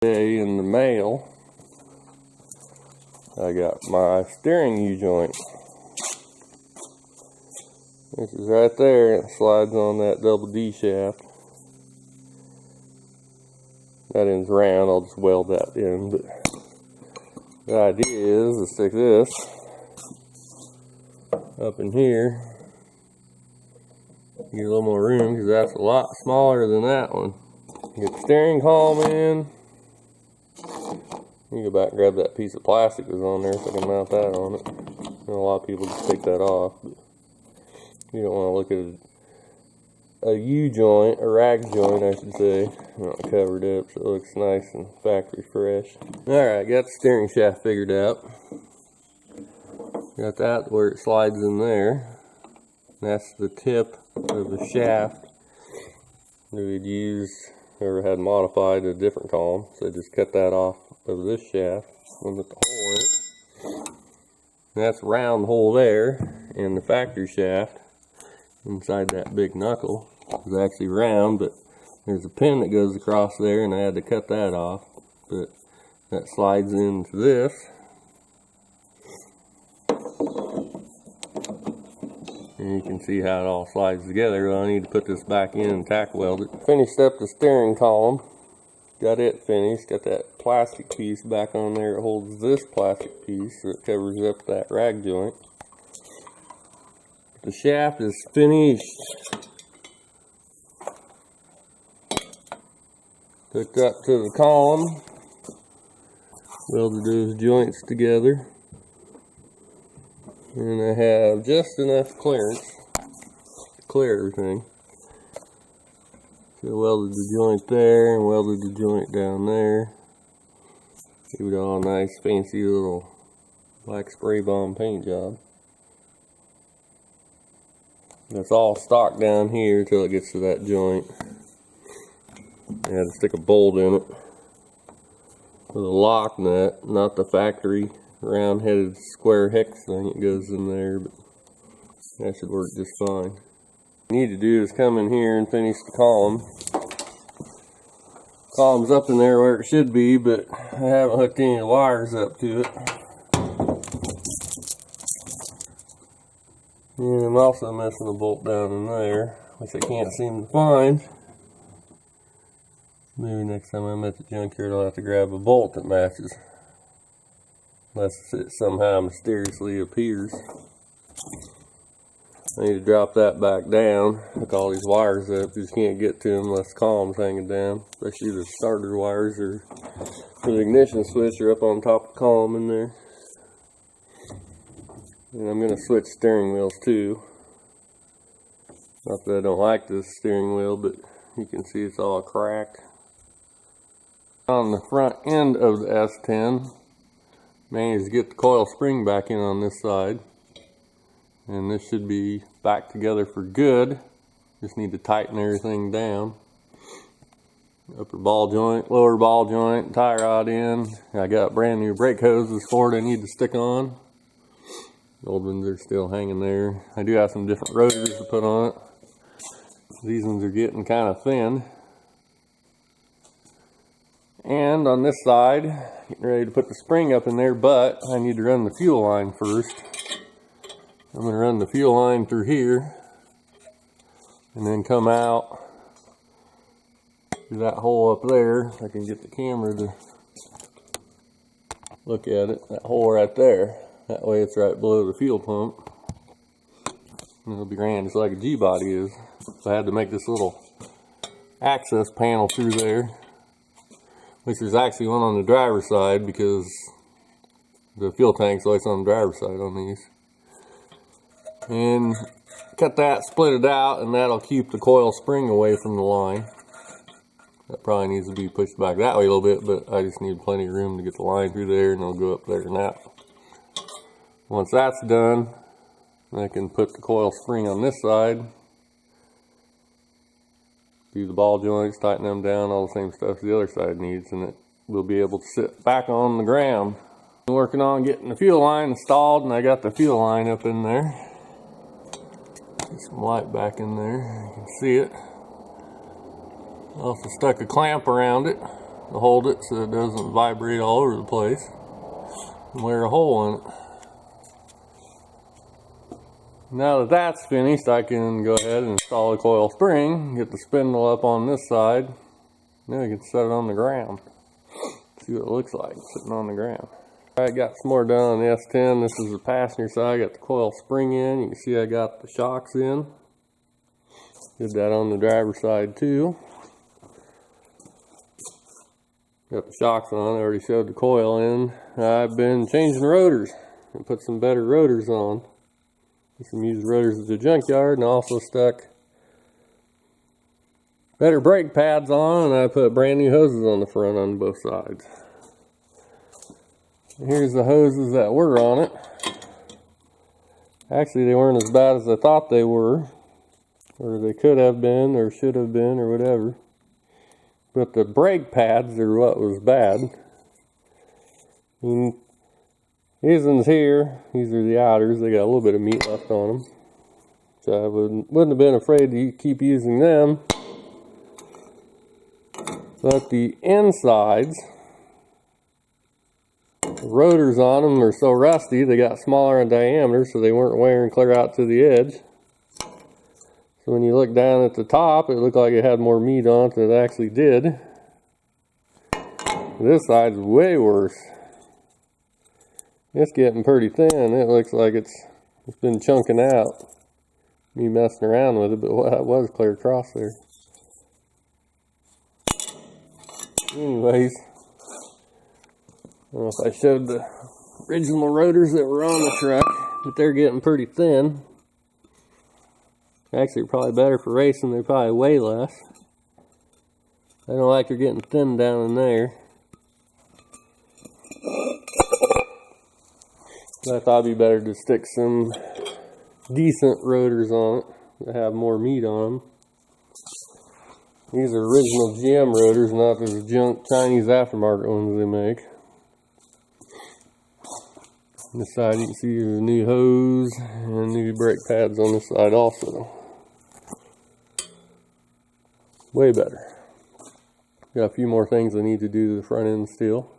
Today in the mail, I got my steering U-joint. This is right there. It slides on that double D shaft. That end's round. I'll just weld that in. But the idea is to stick this up in here. Get a little more room because that's a lot smaller than that one. Get the steering column in. You go back and grab that piece of plastic that was on there so I can mount that on it. And a lot of people just take that off, but you don't want to look at a U-joint, a rag joint I should say, not covered up so it looks nice and factory fresh. Alright, got the steering shaft figured out. Got that where it slides in there. That's the tip of the shaft that we'd used or had modified a different column, so just cut that off of this shaft and put the hole in it. And that's a round hole there, and the factory shaft inside that big knuckle is actually round, but there's a pin that goes across there and I had to cut that off, but that slides into this. And you can see how it all slides together. Well, I need to put this back in and tack weld it. Finished up the steering column. Got it finished. Got that plastic piece back on there. It holds this plastic piece so it covers up that rag joint. The shaft is finished. Hooked up to the column. Welded those joints together. And I have just enough clearance to clear everything. So I welded the joint there and welded the joint down there. Give it all a nice fancy little black spray bomb paint job. That's all stock down here until it gets to that joint. I had to stick a bolt in it with a lock nut, not the factory round-headed square hex thing that goes in there, but that should work just fine. What you need to do is come in here and finish the column. Column's up in there where it should be, but I haven't hooked any wires up to it. And I'm also missing a bolt down in there, which I can't seem to find. Maybe next time I'm at the junkyard I'll have to grab a bolt that matches. Unless it somehow mysteriously appears. I need to drop that back down. Hook all these wires up. You just can't get to them unless the column's hanging down. Especially the starter wires or for the ignition switch are up on top of the column in there. And I'm going to switch steering wheels too. Not that I don't like this steering wheel, but you can see it's all cracked. On the front end of the S-10, managed to get the coil spring back in on this side, and this should be back together for good. Just need to tighten everything down. Upper ball joint, lower ball joint, tie rod in. I got brand new brake hoses for it I need to stick on. The old ones are still hanging there. I do have some different rotors to put on it. These ones are getting kind of thin. And on this side, getting ready to put the spring up in there, but I need to run the fuel line first. I'm going to run the fuel line through here and then come out through that hole up there. I can get the camera to look at it. That hole right there. That way it's right below the fuel pump. And it'll be grand just like a G-body is. So I had to make this little access panel through there. Which there's actually one on the driver's side because the fuel tank's always on the driver's side on these. And cut that, split it out, and that'll keep the coil spring away from the line. That probably needs to be pushed back that way a little bit, but I just need plenty of room to get the line through there and it'll go up there now. Once that's done, I can put the coil spring on this side. Do the ball joints, tighten them down, all the same stuff the other side needs, and it will be able to sit back on the ground. I'm working on getting the fuel line installed, and I got the fuel line up in there. Get some light back in there, you can see it. Also stuck a clamp around it. to hold it so it doesn't vibrate all over the place, and wear a hole in it. Now that that's finished, I can go ahead and install a coil spring, get the spindle up on this side, then we can set it on the ground. See what it looks like sitting on the ground. Alright, got some more done on the S-10. This is the passenger side. I got the coil spring in. You can see I got the shocks in. Did that on the driver's side too. Got the shocks on. I already showed the coil in. I've been changing rotors and put some better rotors on. Some used rotors at the junkyard, and also stuck better brake pads on, and I put brand new hoses on the front on both sides. Here's the hoses that were on it. Actually, they weren't as bad as I thought they were, or they could have been, or should have been, or whatever. But the brake pads are what was bad. And these ones here, these are the outers. They got a little bit of meat left on them, so I wouldn't have been afraid to keep using them. But the insides, the rotors on them are so rusty, they got smaller in diameter, so they weren't wearing clear out to the edge. So when you look down at the top, it looked like it had more meat on it than it actually did. This side's way worse. It's getting pretty thin. It looks like it's been chunking out. Me messing around with it, but it was clear across there. Anyways, I don't know if I showed the original rotors that were on the truck, but they're getting pretty thin. Actually, probably better for racing. They're probably way less. I don't like they're getting thin down in there. But I thought it'd be better to stick some decent rotors on it that have more meat on them. These are original GM rotors, not those junk Chinese aftermarket ones they make. On this side you can see the new hose and new brake pads on this side also. Way better. Got a few more things I need to do to the front end still.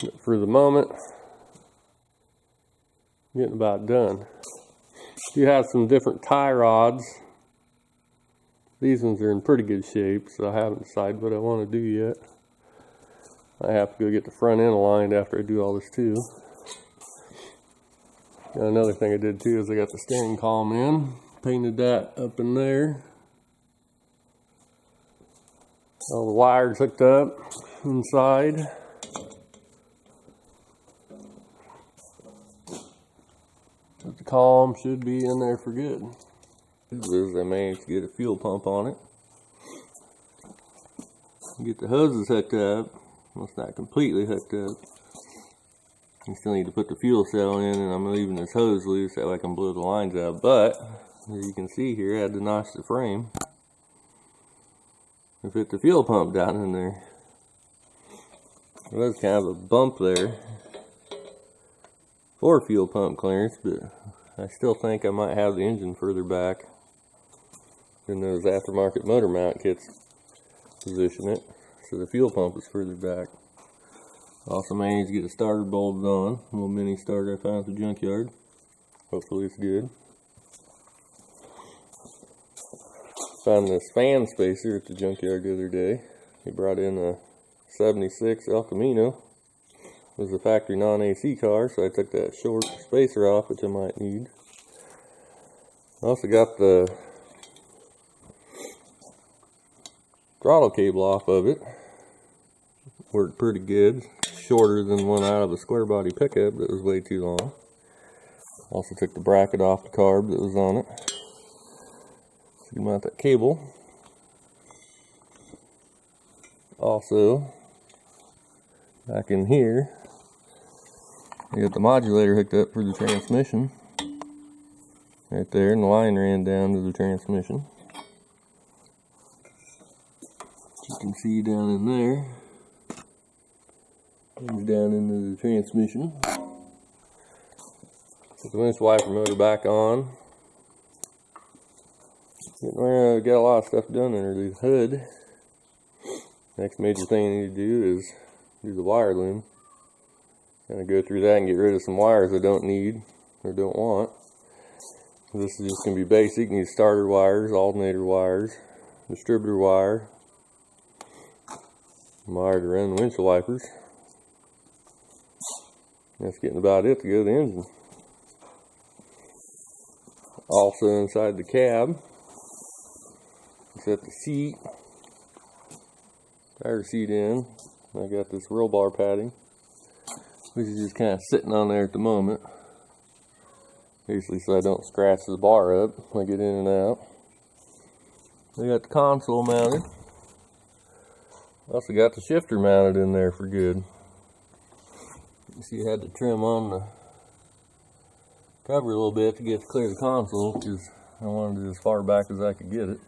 But for the moment, I'm getting about done. You have some different tie rods. These ones are in pretty good shape, so I haven't decided what I want to do yet. I have to go get the front end aligned after I do all this too. And another thing I did too is I got the steering column in, painted that up in there. All the wires hooked up inside. But the column should be in there for good. This is I managed to get a fuel pump on it. Get the hoses hooked up. Well, it's not completely hooked up. You still need to put the fuel cell in, and I'm leaving this hose loose that way I can blow the lines out. But as you can see here, I had to notch the frame and fit the fuel pump down in there. There was kind of a bump there for fuel pump clearance, but I still think I might have the engine further back than those aftermarket motor mount kits position it, so the fuel pump is further back. Also managed to get the starter bolted on, a little mini starter I found at the junkyard. Hopefully it's good. Found this fan spacer at the junkyard the other day. He brought in a 76 El Camino. It was a factory non-AC car, so I took that short spacer off, which I might need. I also got the throttle cable off of it. Worked pretty good. Shorter than one out of a square body pickup that was way too long. Also took the bracket off the carb that was on it. So you mount that cable. Also, back in here, I got the modulator hooked up for the transmission. Right there, and the line ran down to the transmission. You can see down in there. Comes down into the transmission. Put the winch wiper motor back on. Got a lot of stuff done under the hood. Next major thing I need to do is do the wire loom. Kind of go through that and get rid of some wires I don't need or don't want. This is just going to be basic. Need starter wires, alternator wires, distributor wire, wire to run the windshield wipers. That's getting about it to go to the engine. Also inside the cab, set the seat, driver's seat in. I got this roll bar padding, which is just kind of sitting on there at the moment, basically so I don't scratch the bar up when I get in and out. I got the console mounted. Also got the shifter mounted in there for good. You see, I had to trim on the cover a little bit to get to clear the console because I wanted it as far back as I could get it.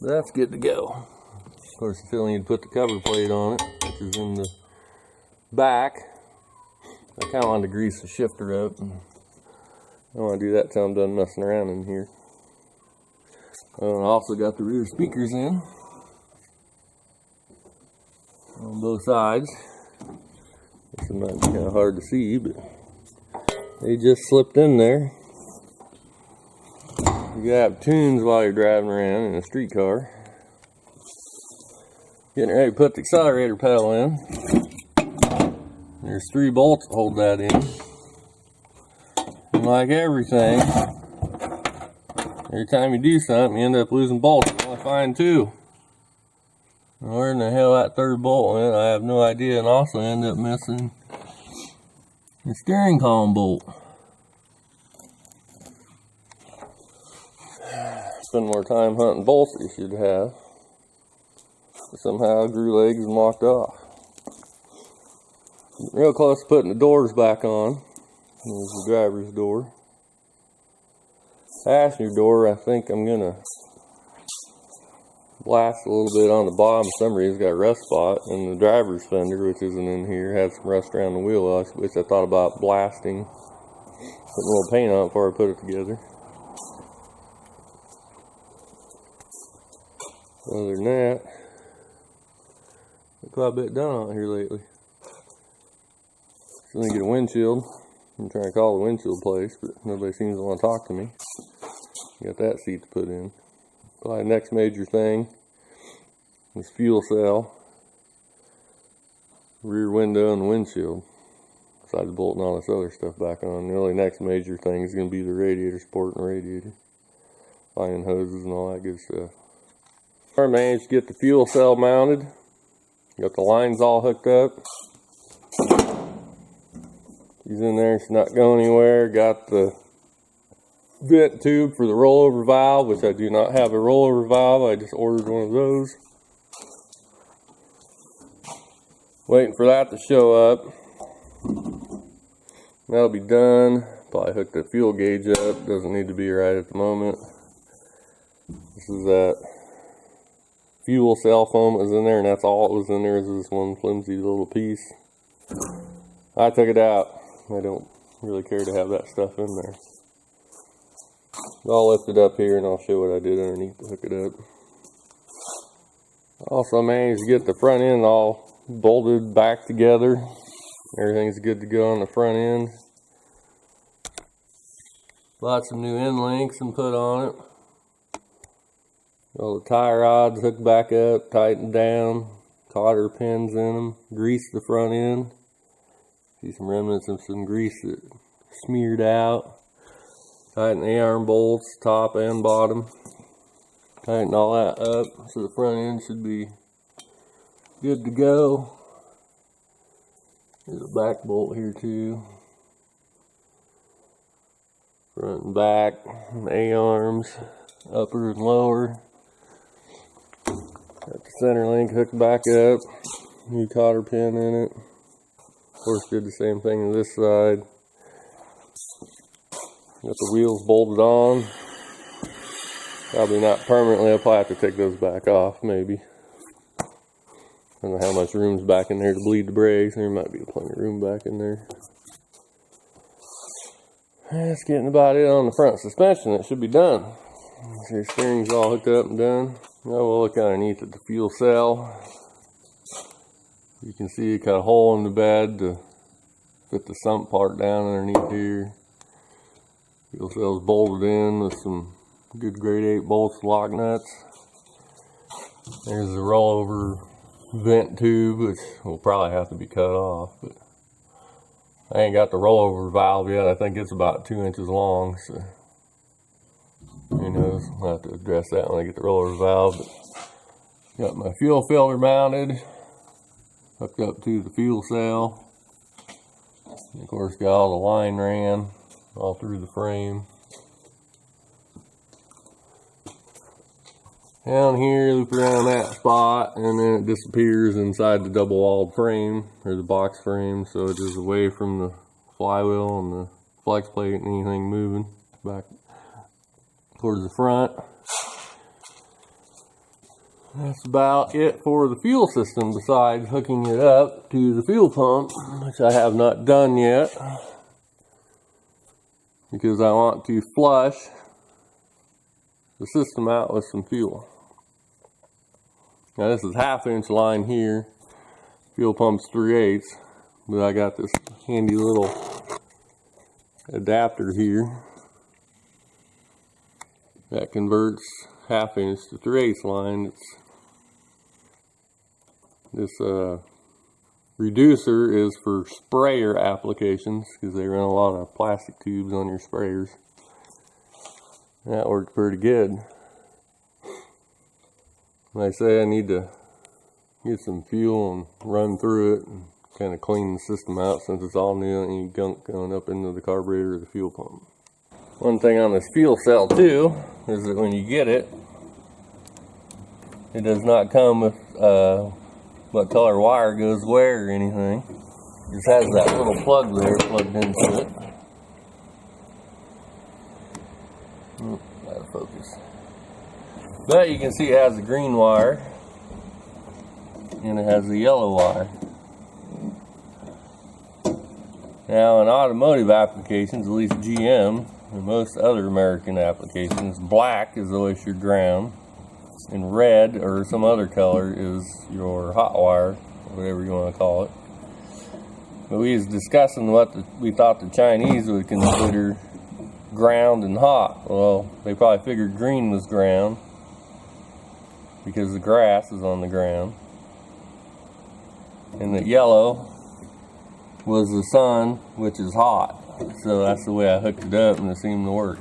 That's good to go. Of course, you still need to put the cover plate on it, which is in the back. I kind of wanted to grease the shifter up, and I don't want to do that till I'm done messing around in here. I also got the rear speakers in on both sides. This might be kind of hard to see, but they just slipped in there. You gotta have tunes while you're driving around in a street car. Getting ready to put the accelerator pedal in. There's 3 bolts to hold that in. And like everything, every time you do something, you end up losing bolts. You only find 2. Where in the hell that 3rd bolt went, I have no idea. And also end up missing the steering column bolt. Spend more time hunting bolts than you should have. But somehow grew legs and walked off. Real close to putting the doors back on. There's the driver's door. Passenger door, I think I'm gonna blast a little bit on the bottom. For some reason, it's got a rust spot. And the driver's fender, which isn't in here, has some rust around the wheel, which I thought about blasting. Putting a little paint on it before I put it together. Other than that, quite a bit done out here lately. So I'm gonna get a windshield. I'm trying to call the windshield place, but nobody seems to want to talk to me. Got that seat to put in. Probably next major thing is fuel cell, rear window, and the windshield. Besides bolting all this other stuff back on. The only next major thing is going to be the radiator, supporting the radiator. Line hoses and all that good stuff. I managed to get the fuel cell mounted. Got the lines all hooked up. She's in there, she's not going anywhere. Got the vent tube for the rollover valve, which I do not have a rollover valve. I just ordered one of those. Waiting for that to show up. That'll be done. Probably hook the fuel gauge up. Doesn't need to be right at the moment. This is that fuel cell foam that was in there, and that's all it was in there, is this one flimsy little piece. I took it out. I don't really care to have that stuff in there. I'll lift it up here and I'll show what I did underneath to hook it up. Also managed to get the front end all bolted back together. Everything's good to go on the front end. Lots of new end links and put on it. All the tie rods hooked back up, tightened down, cotter pins in them, greased the front end. See some remnants of some grease that smeared out. Tighten the A-arm bolts, top and bottom. Tighten all that up so the front end should be good to go. There's a back bolt here too. Front and back, A-arms, upper and lower. Got the center link hooked back up. New cotter pin in it. Of course, did the same thing on this side. Got the wheels bolted on. Probably not permanently. I'll probably have to take those back off, maybe. I don't know how much room's back in there to bleed the brakes. There might be plenty of room back in there. That's getting about it on the front suspension. It should be done. So your steering's all hooked up and done. Now we'll look underneath at the fuel cell. You can see it got a hole in the bed to fit the sump part down underneath here. Fuel cell's bolted in with some good grade 8 bolts, lock nuts. There's the rollover vent tube, which will probably have to be cut off, but I ain't got the rollover valve yet. I think it's about 2 inches long, so who knows. I'll have to address that when I get the rollover valve. But got my fuel filter mounted, hooked up to the fuel cell. And of course, got all the line ran all through the frame. Down here, loop around that spot, and then it disappears inside the double-walled frame, or the box frame, so it is away from the flywheel and the flex plate and anything moving back towards the front. That's about it for the fuel system, besides hooking it up to the fuel pump, which I have not done yet, because I want to flush the system out with some fuel. Now this is 1/2 inch line here. Fuel pump's 3/8, but I got this handy little adapter here that converts 1/2 inch to 3/8 line. This reducer is for sprayer applications, because they run a lot of plastic tubes on your sprayers. That worked pretty good. Like I say, I need to get some fuel and run through it and kind of clean the system out, since it's all new, any gunk going up into the carburetor or the fuel pump. One thing on this fuel cell too is that when you get it, it does not come with what color wire goes where or anything. It just has that little plug there plugged into it. Out of focus. But you can see it has the green wire and it has the yellow wire. Now in automotive applications, at least GM and most other American applications, black is always your ground and red or some other color is your hot wire, whatever you want to call it. But we was discussing what we thought the Chinese would consider ground and hot. Well, they probably figured green was ground because the grass is on the ground, and that yellow was the sun, which is hot. So that's the way I hooked it up, and it seemed to work.